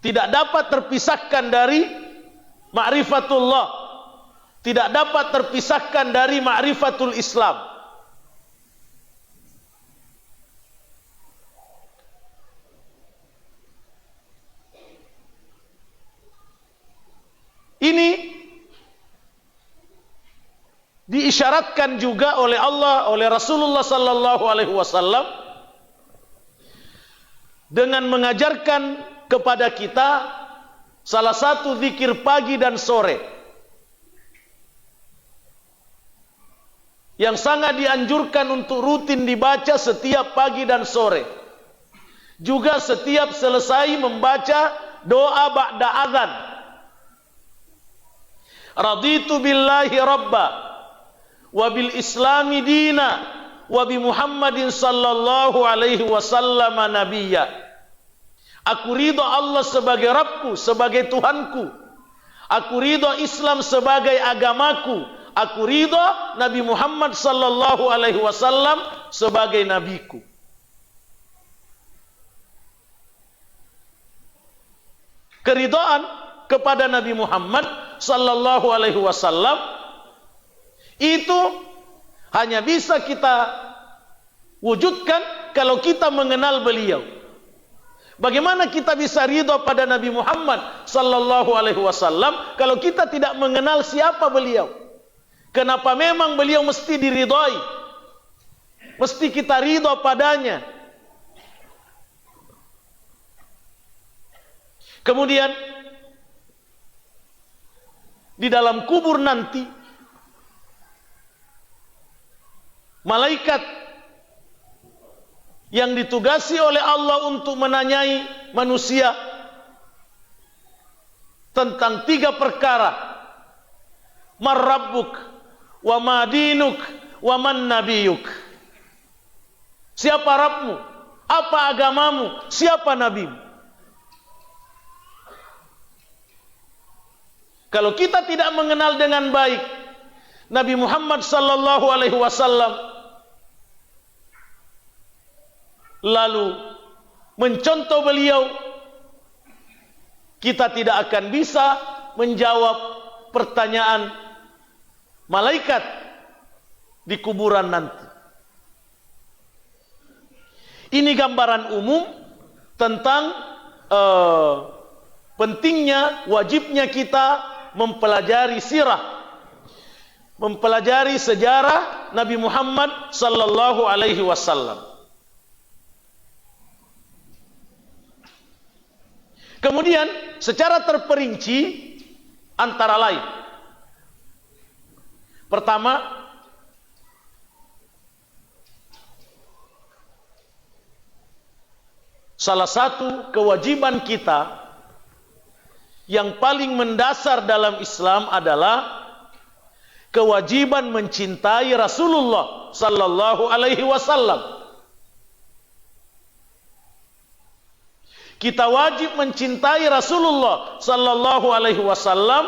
tidak dapat terpisahkan dari ma'rifatullah, tidak dapat terpisahkan dari ma'rifatul Islam. Ini diisyaratkan juga oleh Allah, oleh Rasulullah sallallahu alaihi wasallam dengan mengajarkan kepada kita salah satu zikir pagi dan sore yang sangat dianjurkan untuk rutin dibaca setiap pagi dan sore. Juga setiap selesai membaca doa ba'da azan. Raditu billahi rabba wa bil islami dina wa bi Muhammadin sallallahu alaihi wasallam nabiyya. Aku ridho Allah sebagai Rabbku, sebagai Tuhanku. Aku ridho Islam sebagai agamaku. Aku ridho Nabi Muhammad sallallahu alaihi wasallam sebagai nabiku. Keridhaan kepada Nabi Muhammad sallallahu alaihi wasallam itu hanya bisa kita wujudkan kalau kita mengenal beliau. Bagaimana kita bisa ridho pada Nabi Muhammad sallallahu alaihi wasallam kalau kita tidak mengenal siapa beliau? Kenapa memang beliau mesti diridhoi? Mesti kita ridho padanya. Kemudian di dalam kubur nanti malaikat yang ditugasi oleh Allah untuk menanyai manusia tentang 3 perkara. Man rabbuk wa ma dinuk wa man nabiyuk. Siapa Rabbmu? Apa agamamu? Siapa nabimu? Kalau kita tidak mengenal dengan baik Nabi Muhammad sallallahu alaihi wasallam, lalu mencontoh beliau, kita tidak akan bisa menjawab pertanyaan malaikat di kuburan nanti. Ini gambaran umum tentang pentingnya, wajibnya kita mempelajari sirah, mempelajari sejarah Nabi Muhammad sallallahu alaihi wasallam. Kemudian secara terperinci antara lain, pertama, salah satu kewajiban kita yang paling mendasar dalam Islam adalah kewajiban mencintai Rasulullah sallallahu alaihi wasallam. Kita wajib mencintai Rasulullah sallallahu alaihi wasallam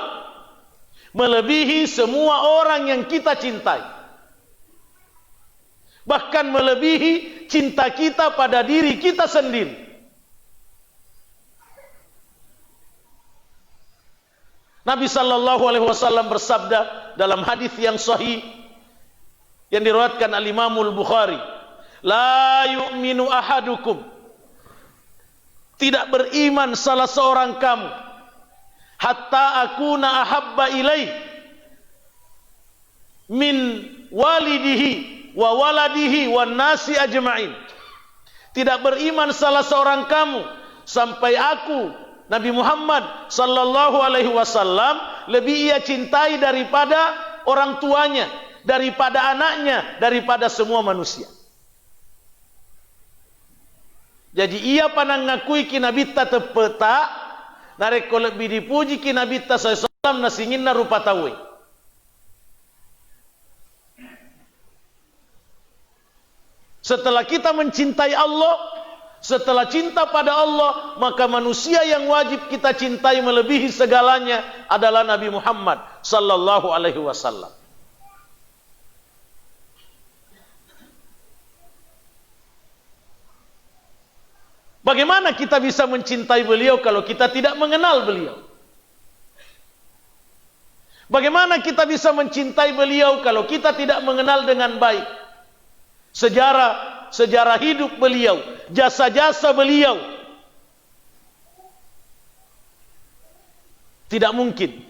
melebihi semua orang yang kita cintai. Bahkan melebihi cinta kita pada diri kita sendiri. Nabi sallallahu alaihi wasallam bersabda dalam hadis yang sahih yang diriwayatkan al-Imamul Bukhari, "La yu'minu ahadukum." Tidak beriman salah seorang kamu hatta akuna ahabba ilaih min walidihi wa waladihi wan nasi ajma'in. Tidak beriman salah seorang kamu sampai aku Nabi Muhammad sallallahu alaihi wasallam lebih ia cintai daripada orang tuanya, daripada anaknya, daripada semua manusia. Jadi ia panang ngakui kinabita tepeta, nareko lebih dipuji kinabita sallallahu alaihi wasallam nasinginna rupa tawe. Setelah kita mencintai Allah, setelah cinta pada Allah, maka manusia yang wajib kita cintai melebihi segalanya adalah Nabi Muhammad sallallahu alaihi wasallam. Bagaimana kita bisa mencintai beliau kalau kita tidak mengenal beliau? Bagaimana kita bisa mencintai beliau kalau kita tidak mengenal dengan baik sejarah hidup beliau, jasa-jasa beliau? Tidak mungkin.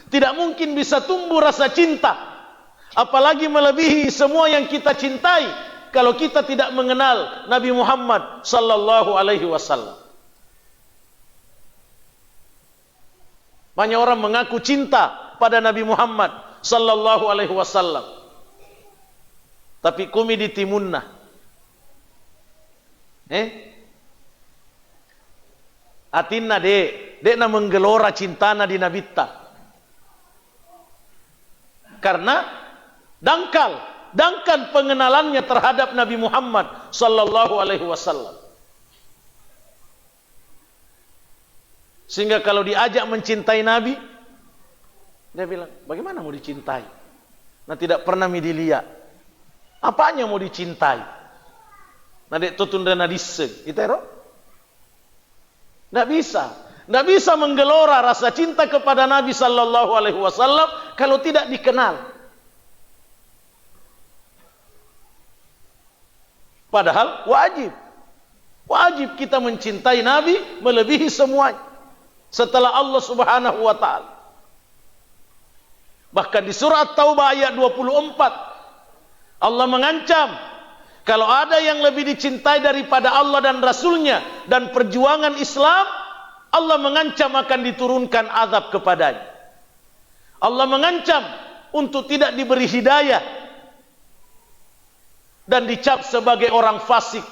Tidak mungkin bisa tumbuh rasa cinta, apalagi melebihi semua yang kita cintai, kalau kita tidak mengenal Nabi Muhammad sallallahu alaihi wasallam. Banyak orang mengaku cinta pada Nabi Muhammad sallallahu alaihi wasallam, tapi kumi di timunna. Atinna de na menggelora cintana di nabitta. Karena dangkal pengenalannya terhadap Nabi Muhammad sallallahu alaihi wasallam. Sehingga kalau diajak mencintai Nabi, dia bilang, bagaimana mau dicintai? Nah, tidak pernah dilihat. Apanya mau dicintai? Nah, dek tutun dana disse, itero? Tidak bisa. Tidak bisa menggelora rasa cinta kepada Nabi sallallahu alaihi wasallam kalau tidak dikenal. Padahal wajib kita mencintai Nabi melebihi semuanya setelah Allah Subhanahu wa taala. Bahkan di surah Taubah ayat 24 Allah mengancam kalau ada yang lebih dicintai daripada Allah dan Rasulnya dan perjuangan Islam, Allah mengancam akan diturunkan azab kepadanya. Allah mengancam untuk tidak diberi hidayah dan dicap sebagai orang fasik,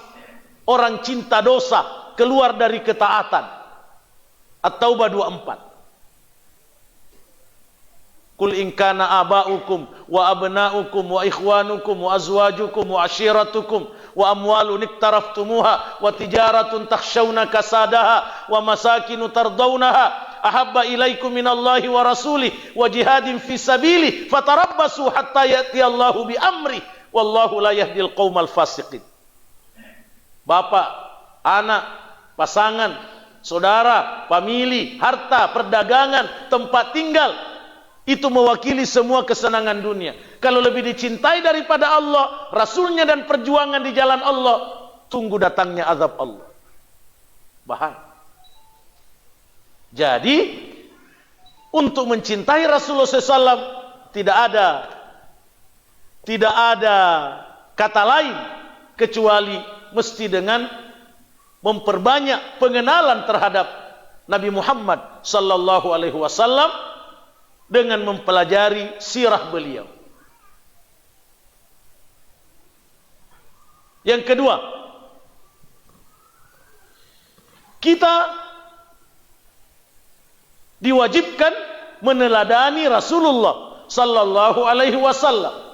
orang cinta dosa, keluar dari ketaatan. At-Taubah 24. Qul in kana aba'ukum wa abna'ukum wa ikhwanukum wa azwajukum wa ashiratukum wa amwalun iktaraftumuha wa tijaratun takhshawna kasadaha wa masakinu tardawnaha ahabba ilaikum minallahi wa rasulih wa jihadin fi sabilih fatarabbasu hatta ya'tiyallahu bi amri wallahu la yahdil qaumal fasiqin. Bapak, anak, pasangan, saudara, famili, harta, perdagangan, tempat tinggal, itu mewakili semua kesenangan dunia. Kalau lebih dicintai daripada Allah, Rasulnya dan perjuangan di jalan Allah, tunggu datangnya azab Allah. Bahaya. Jadi, untuk mencintai Rasulullah SAW tidak ada kata lain kecuali mesti dengan memperbanyak pengenalan terhadap Nabi Muhammad sallallahu alaihi wasallam dengan mempelajari sirah beliau. Yang kedua, kita diwajibkan meneladani Rasulullah sallallahu alaihi wasallam.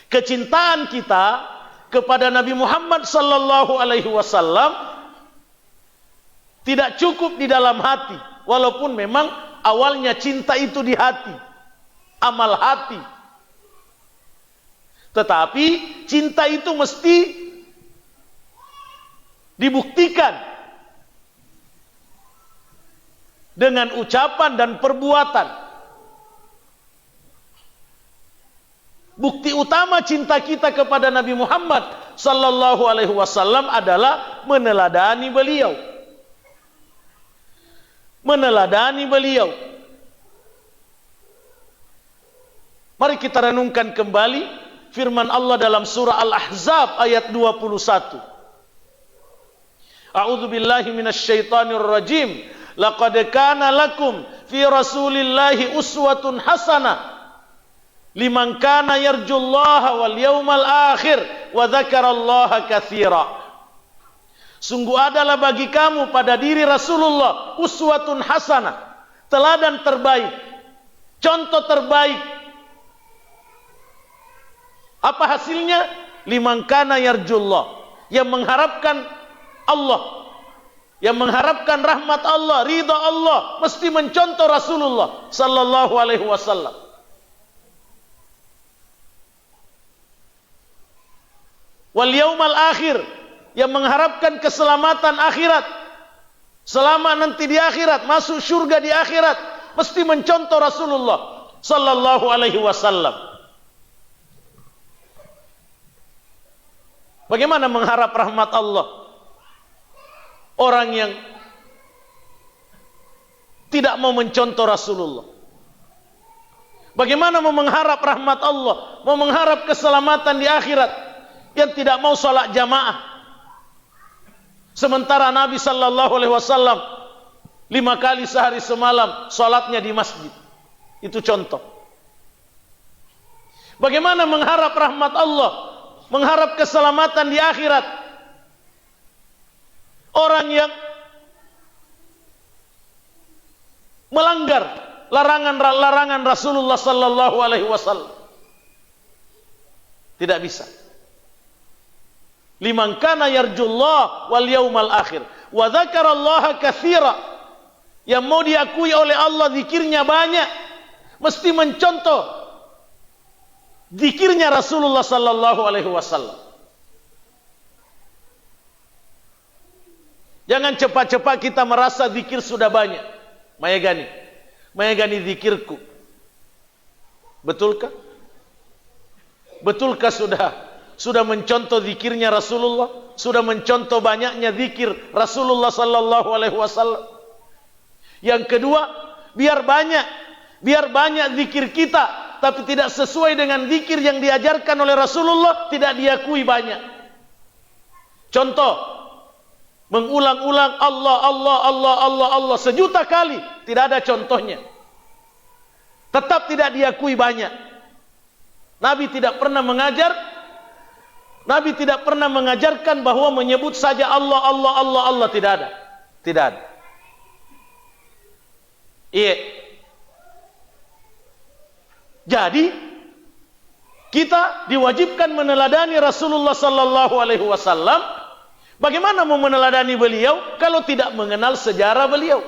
Kecintaan kita kepada Nabi Muhammad sallallahu alaihi wasallam tidak cukup di dalam hati, walaupun memang awalnya cinta itu di hati, amal hati. Tetapi cinta itu mesti dibuktikan dengan ucapan dan perbuatan. Bukti utama cinta kita kepada Nabi Muhammad sallallahu alaihi wasallam adalah meneladani beliau. Meneladani beliau. Mari kita renungkan kembali firman Allah dalam surah Al-Ahzab ayat 21. A'udzu billahi minasyaitonir rajim. Laqad kana lakum fi Rasulillahi uswatun hasanah liman kana yarjullaha wal yawmal akhir wa dzakarallaha katsira. Sungguh adalah bagi kamu pada diri Rasulullah uswatun hasanah, teladan terbaik, contoh terbaik. Apa hasilnya? Liman kana yarjullah, yang mengharapkan Allah, yang mengharapkan rahmat Allah, ridha Allah, mesti mencontoh Rasulullah sallallahu alaihi wasallam. Wal yaumal akhir, yang mengharapkan keselamatan akhirat, selama nanti di akhirat, masuk surga di akhirat, mesti mencontoh Rasulullah sallallahu alaihi wasallam. Bagaimana mengharap rahmat Allah? Orang yang tidak mau mencontoh Rasulullah. Bagaimana mau mengharap rahmat Allah, mau mengharap keselamatan di akhirat, yang tidak mau sholat jamaah? Sementara Nabi sallallahu alaihi wasallam 5 kali sehari semalam sholatnya di masjid. Itu contoh. Bagaimana mengharap rahmat Allah, mengharap keselamatan di akhirat, orang yang melanggar larangan Rasulullah sallallahu alaihi wasallam? Tidak bisa. Liman kana yarjullah wal yaumal akhir wa dzakarallaha katsira. Yang mau diakui oleh Allah zikirnya banyak, mesti mencontoh zikirnya Rasulullah sallallahu alaihi wasallam. Jangan cepat-cepat kita merasa zikir sudah banyak. Mayagani zikirku. Betulkah? Betulkah sudah mencontoh zikirnya Rasulullah? Sudah mencontoh banyaknya zikir Rasulullah sallallahu alaihi wasallam? Yang kedua, biar banyak zikir kita, tapi tidak sesuai dengan zikir yang diajarkan oleh Rasulullah, tidak diakui banyak. Contoh, mengulang-ulang Allah, Allah, Allah, Allah, Allah 1.000.000 kali, tidak ada contohnya. Tetap tidak diakui banyak. Nabi tidak pernah mengajarkan bahwa menyebut saja Allah, Allah, Allah, Allah. Tidak ada. Tidak ada. Iya. Jadi kita diwajibkan meneladani Rasulullah sallallahu alaihi wasallam. Bagaimana mau meneladani beliau kalau tidak mengenal sejarah beliau?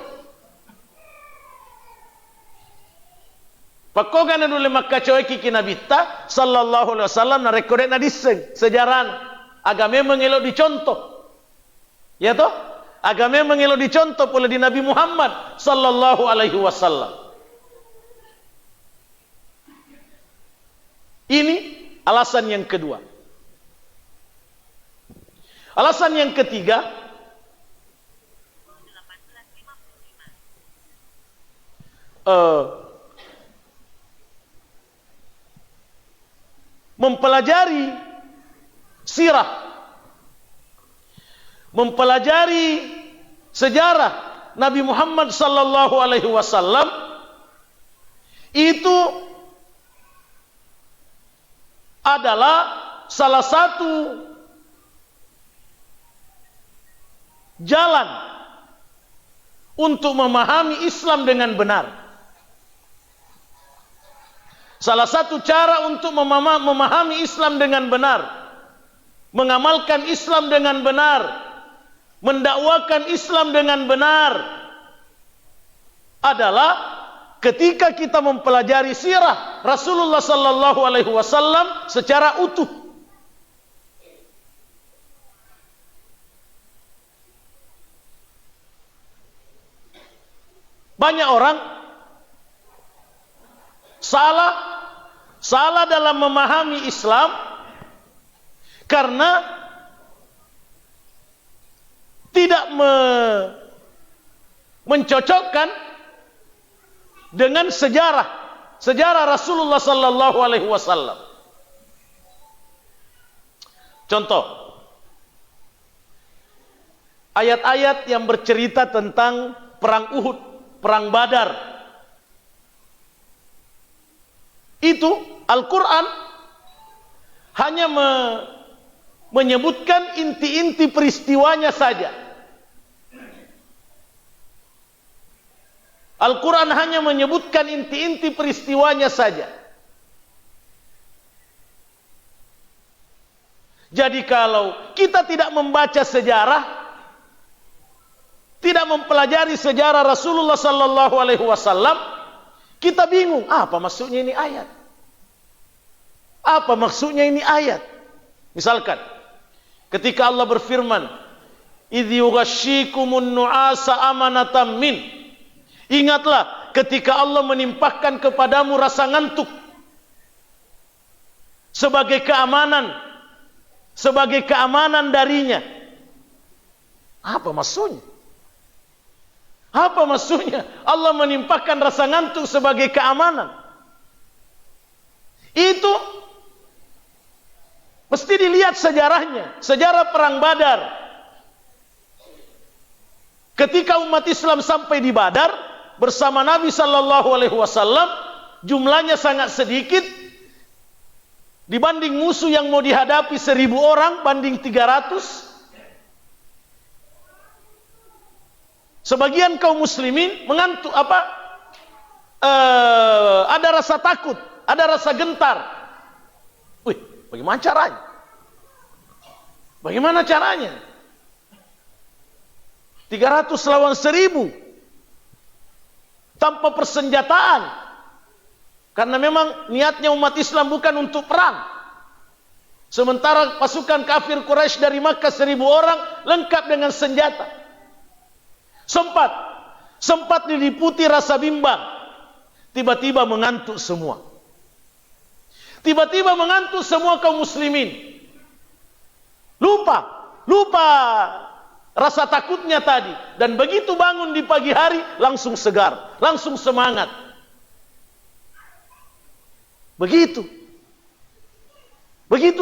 Pakogana dulu maka coeki kinabita sallallahu alaihi wasallam na rekorek na diseng sejarah agama mengelok dicontoh. Ya toh? Agama mengelok dicontoh oleh di Nabi Muhammad sallallahu alaihi wasallam. Ini alasan yang kedua. Alasan yang ketiga, mempelajari sirah, mempelajari sejarah Nabi Muhammad sallallahu alaihi wasallam itu adalah salah satu jalan untuk memahami Islam dengan benar. Salah satu cara untuk memahami Islam dengan benar, mengamalkan Islam dengan benar, mendakwakan Islam dengan benar adalah ketika kita mempelajari sirah Rasulullah sallallahu alaihi wasallam secara utuh. Banyak orang salah dalam memahami Islam karena tidak mencocokkan dengan sejarah Rasulullah sallallahu alaihi wasallam. Contoh, ayat-ayat yang bercerita tentang perang Uhud, perang Badar. Itu Al-Quran hanya menyebutkan inti-inti peristiwanya saja. Al-Quran hanya menyebutkan inti-inti peristiwanya saja. Jadi kalau kita tidak membaca sejarah, tidak mempelajari sejarah Rasulullah sallallahu alaihi wasallam, kita bingung, apa maksudnya ini ayat? Apa maksudnya ini ayat? Misalkan, Ketika Allah berfirman, "Idz yughashshikumun nu'asa amanatan min." Ingatlah ketika Allah menimpahkan kepadamu rasa ngantuk sebagai keamanan darinya. Apa maksudnya? Apa maksudnya? Allah menimpahkan rasa ngantuk sebagai keamanan. Itu mesti dilihat sejarahnya, sejarah perang Badar. Ketika umat Islam sampai di Badar bersama Nabi sallallahu alaihi wasallam, jumlahnya sangat sedikit dibanding musuh yang mau dihadapi 1000 orang banding 300. Sebagian kaum muslimin mengantuk ada rasa takut, ada rasa gentar. Wih, bagaimana caranya? Bagaimana caranya? 300 lawan 1000 tanpa persenjataan. Karena memang niatnya umat Islam bukan untuk perang. Sementara pasukan kafir Quraisy dari Makkah 1000 orang lengkap dengan senjata. Sempat diliputi rasa bimbang. Tiba-tiba mengantuk semua. Tiba-tiba mengantuk semua kaum muslimin. Lupa rasa takutnya tadi. Dan begitu bangun di pagi hari langsung segar, langsung semangat. Begitu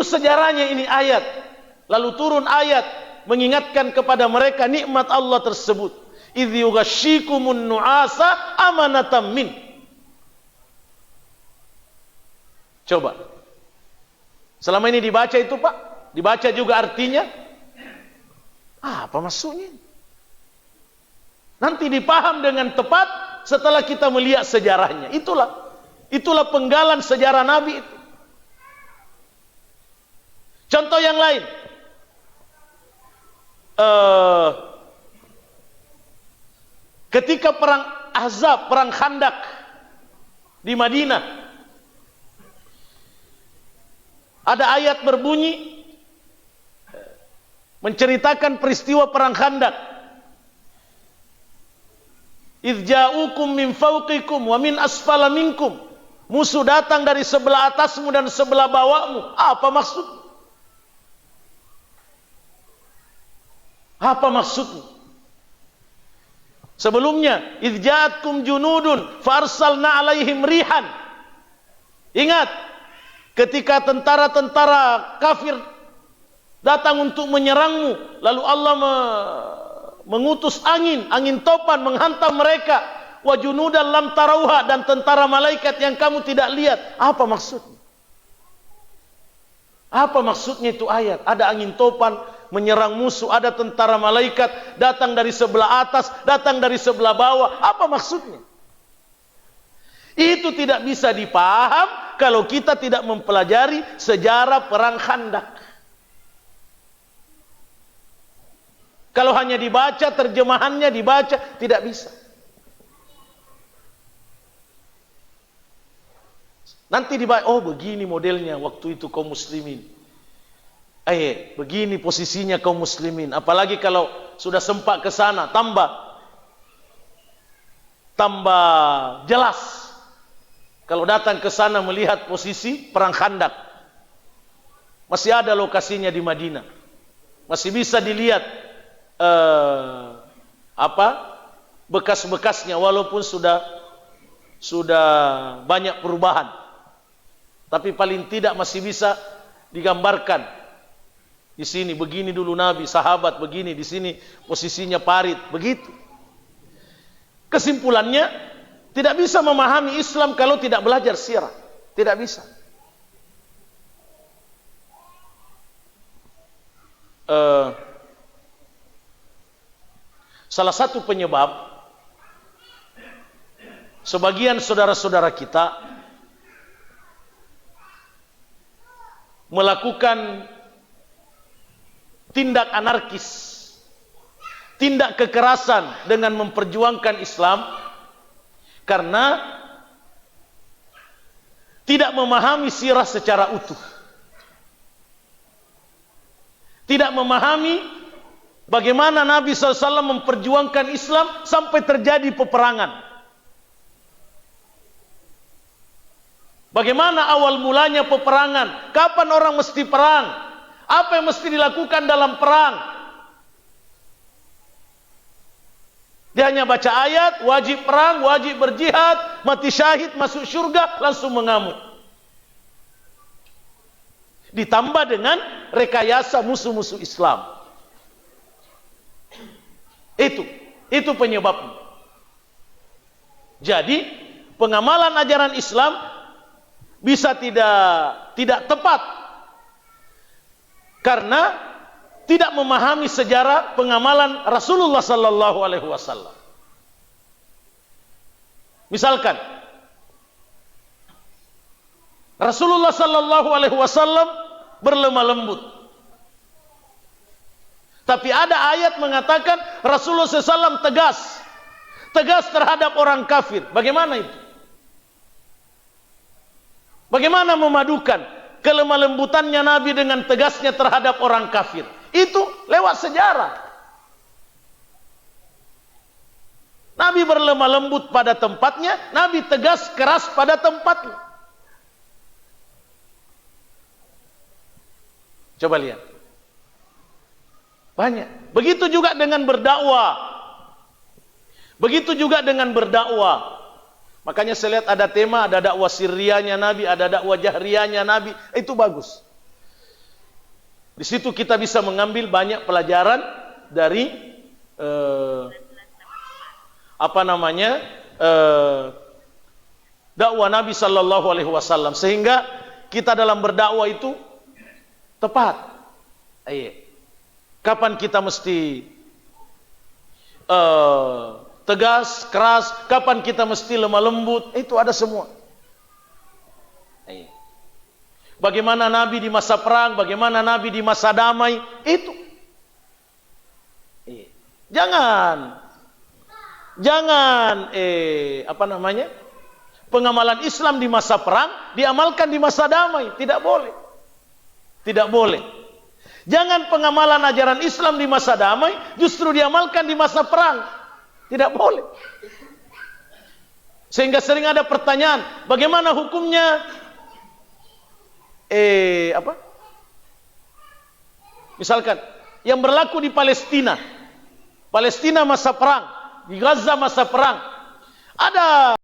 sejarahnya ini ayat. Lalu turun ayat mengingatkan kepada mereka nikmat Allah tersebut. Idz yughashshikumun nu'asa amanatan min. Coba. Selama ini dibaca itu, Pak, dibaca juga artinya. Apa maksudnya? Nanti dipaham dengan tepat setelah kita melihat sejarahnya. Itulah penggalan sejarah Nabi itu. Contoh yang lain. Ketika perang Ahzab, perang Khandak di Madinah, ada ayat berbunyi menceritakan peristiwa perang Khandak. Idz ja'ukum min fawqikum wa min asfala minkum. Musuh datang dari sebelah atasmu dan sebelah bawahmu. Apa maksud? Apa maksudnya? Sebelumnya, idz ja'atkum junudun farsalna 'alaihim rihan. Ingat, ketika tentara-tentara kafir datang untuk menyerangmu, lalu Allah mengutus angin topan menghantam mereka. Wa junudan lam tarauha, dan tentara malaikat yang kamu tidak lihat. Apa maksudnya? Apa maksudnya itu ayat? Ada angin topan menyerang musuh, ada tentara malaikat datang dari sebelah atas, datang dari sebelah bawah. Apa maksudnya? Itu tidak bisa dipaham kalau kita tidak mempelajari sejarah perang Khandak. Kalau hanya dibaca, terjemahannya dibaca, tidak bisa. Nanti dibaca, oh begini modelnya waktu itu kaum muslimin. Begini posisinya kaum muslimin. Apalagi kalau sudah sempat ke sana, tambah jelas. Kalau datang ke sana melihat posisi perang Khandak, masih ada lokasinya di Madinah, masih bisa dilihat bekas-bekasnya, walaupun sudah banyak perubahan, tapi paling tidak masih bisa digambarkan. Di sini begini dulu Nabi, sahabat begini, di sini posisinya parit, begitu. Kesimpulannya, tidak bisa memahami Islam kalau tidak belajar sirah. Tidak bisa. Salah satu penyebab sebagian saudara-saudara kita melakukan tindak anarkis, tindak kekerasan dengan memperjuangkan Islam karena tidak memahami sirah secara utuh. tidak memahami bagaimana Nabi SAW memperjuangkan Islam sampai terjadi peperangan. Bagaimana awal mulanya peperangan? Kapan orang mesti perang? Apa yang mesti dilakukan dalam perang? Dia hanya baca ayat, wajib perang, wajib berjihad, mati syahid, masuk surga, langsung mengamuk. Ditambah dengan rekayasa musuh-musuh Islam. Itu penyebabnya. Jadi, pengamalan ajaran Islam bisa tidak tepat karena tidak memahami sejarah pengamalan Rasulullah sallallahu alaihi wasallam. Misalkan Rasulullah sallallahu alaihi wasallam berlemah lembut. Tapi ada ayat mengatakan Rasulullah SAW tegas terhadap orang kafir. Bagaimana itu? Bagaimana memadukan kelemah lembutannya Nabi dengan tegasnya terhadap orang kafir? Itu lewat sejarah. Nabi berlemah lembut pada tempatnya, Nabi tegas keras pada tempatnya. Coba lihat. Banyak. Begitu juga dengan berdakwah. Begitu juga dengan berdakwah. Makanya saya lihat ada tema, ada dakwah sirriyahnya Nabi, ada dakwah jahriyahnya Nabi. Itu bagus. Di situ kita bisa mengambil banyak pelajaran dari dakwah Nabi sallallahu alaihi wasallam, sehingga kita dalam berdakwah itu tepat. Kapan kita mesti tegas, keras, kapan kita mesti lemah lembut, itu ada semua. Bagaimana Nabi di masa perang, bagaimana Nabi di masa damai, itu. Jangan pengamalan Islam di masa perang diamalkan di masa damai, tidak boleh. Tidak boleh. Jangan pengamalan ajaran Islam di masa damai justru diamalkan di masa perang. Tidak boleh. Sehingga sering ada pertanyaan, bagaimana hukumnya misalkan yang berlaku di Palestina. Palestina masa perang, di Gaza masa perang. Ada